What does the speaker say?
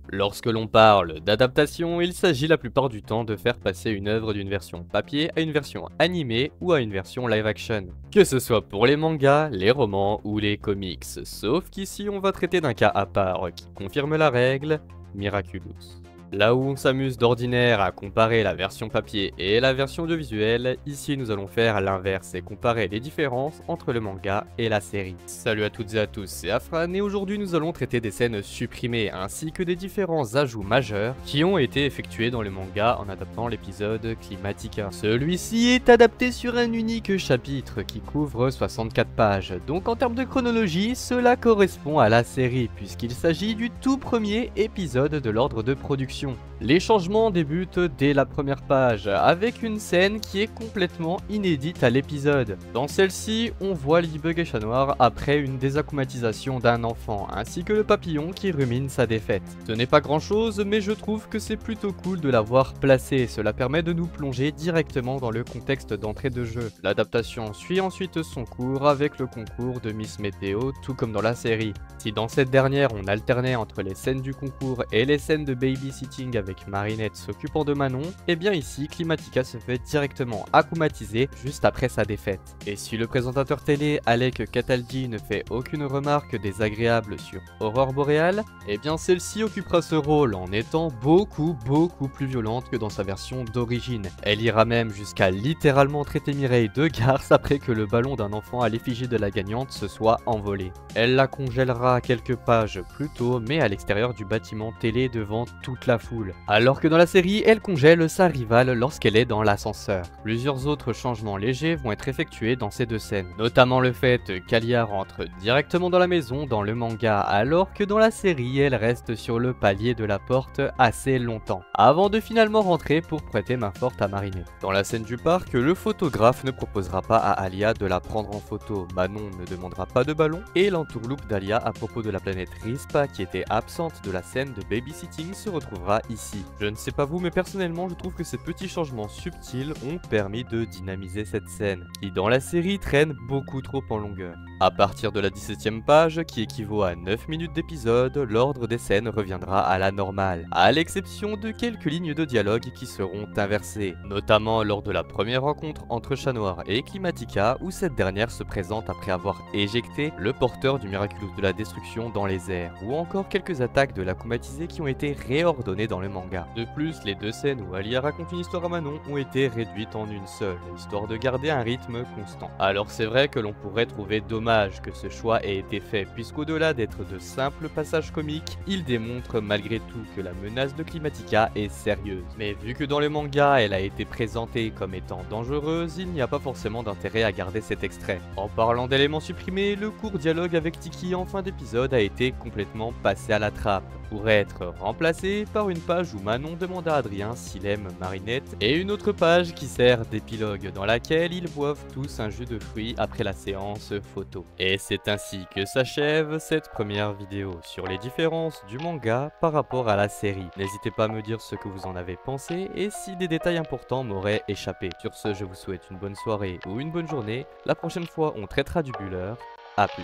Lorsque l'on parle d'adaptation, il s'agit la plupart du temps de faire passer une œuvre d'une version papier à une version animée ou à une version live action. Que ce soit pour les mangas, les romans ou les comics, sauf qu'ici on va traiter d'un cas à part qui confirme la règle, Miraculous. Là où on s'amuse d'ordinaire à comparer la version papier et la version audiovisuelle, ici nous allons faire l'inverse et comparer les différences entre le manga et la série. Salut à toutes et à tous, c'est Afran et aujourd'hui nous allons traiter des scènes supprimées ainsi que des différents ajouts majeurs qui ont été effectués dans le manga en adaptant l'épisode Climatica. Celui-ci est adapté sur un unique chapitre qui couvre 64 pages, donc en termes de chronologie, cela correspond à la série puisqu'il s'agit du tout premier épisode de l'ordre de production. Les changements débutent dès la première page, avec une scène qui est complètement inédite à l'épisode. Dans celle-ci, on voit Ladybug et Chat Noir après une désakumatisation d'un enfant, ainsi que le papillon qui rumine sa défaite. Ce n'est pas grand chose, mais je trouve que c'est plutôt cool de l'avoir placé, cela permet de nous plonger directement dans le contexte d'entrée de jeu. L'adaptation suit ensuite son cours avec le concours de Miss Météo, tout comme dans la série. Si dans cette dernière on alternait entre les scènes du concours et les scènes de babysitting avec Marinette s'occupant de Manon, et bien ici Climatica se fait directement akumatiser juste après sa défaite. Et si le présentateur télé Alec Cataldi ne fait aucune remarque désagréable sur Aurore Boréale, et bien celle-ci occupera ce rôle en étant beaucoup plus violente que dans sa version d'origine. Elle ira même jusqu'à littéralement traiter Mireille de garce après que le ballon d'un enfant à l'effigie de la gagnante se soit envolé. Elle la congèlera quelques pages plus tôt mais à l'extérieur du bâtiment télé devant toute la foule. Alors que dans la série, elle congèle sa rivale lorsqu'elle est dans l'ascenseur. Plusieurs autres changements légers vont être effectués dans ces deux scènes, notamment le fait qu'Alia rentre directement dans la maison dans le manga, alors que dans la série, elle reste sur le palier de la porte assez longtemps, avant de finalement rentrer pour prêter main forte à Marinette. Dans la scène du parc, le photographe ne proposera pas à Alia de la prendre en photo, Manon ne demandera pas de ballon, et l'entourloupe d'Alia à propos de la planète Rispa qui était absente de la scène de babysitting se retrouvera ici. Je ne sais pas vous, mais personnellement je trouve que ces petits changements subtils ont permis de dynamiser cette scène, qui dans la série traîne beaucoup trop en longueur. À partir de la 17e page, qui équivaut à 9 minutes d'épisode, l'ordre des scènes reviendra à la normale, à l'exception de quelques lignes de dialogue qui seront inversées, notamment lors de la première rencontre entre Chat Noir et Climatica, où cette dernière se présente après avoir éjecté le porteur du Miraculous de la Destruction dans les airs, ou encore quelques attaques de l'akumatisé qui ont été réordonnées dans le manga. De plus, les deux scènes où Alia raconte une histoire à Manon ont été réduites en une seule, histoire de garder un rythme constant. Alors c'est vrai que l'on pourrait trouver dommage que ce choix ait été fait, puisqu'au-delà d'être de simples passages comiques, il démontre malgré tout que la menace de Climatica est sérieuse. Mais vu que dans le manga elle a été présentée comme étant dangereuse, il n'y a pas forcément d'intérêt à garder cet extrait. En parlant d'éléments supprimés, le court dialogue avec Tiki en fin d'épisode a été complètement passé à la trappe, pour être remplacé par une page où Manon demande à Adrien s'il aime Marinette et une autre page qui sert d'épilogue dans laquelle ils boivent tous un jus de fruits après la séance photo. Et c'est ainsi que s'achève cette première vidéo sur les différences du manga par rapport à la série. N'hésitez pas à me dire ce que vous en avez pensé et si des détails importants m'auraient échappé. Sur ce, je vous souhaite une bonne soirée ou une bonne journée. La prochaine fois, on traitera du bulleur. A plus.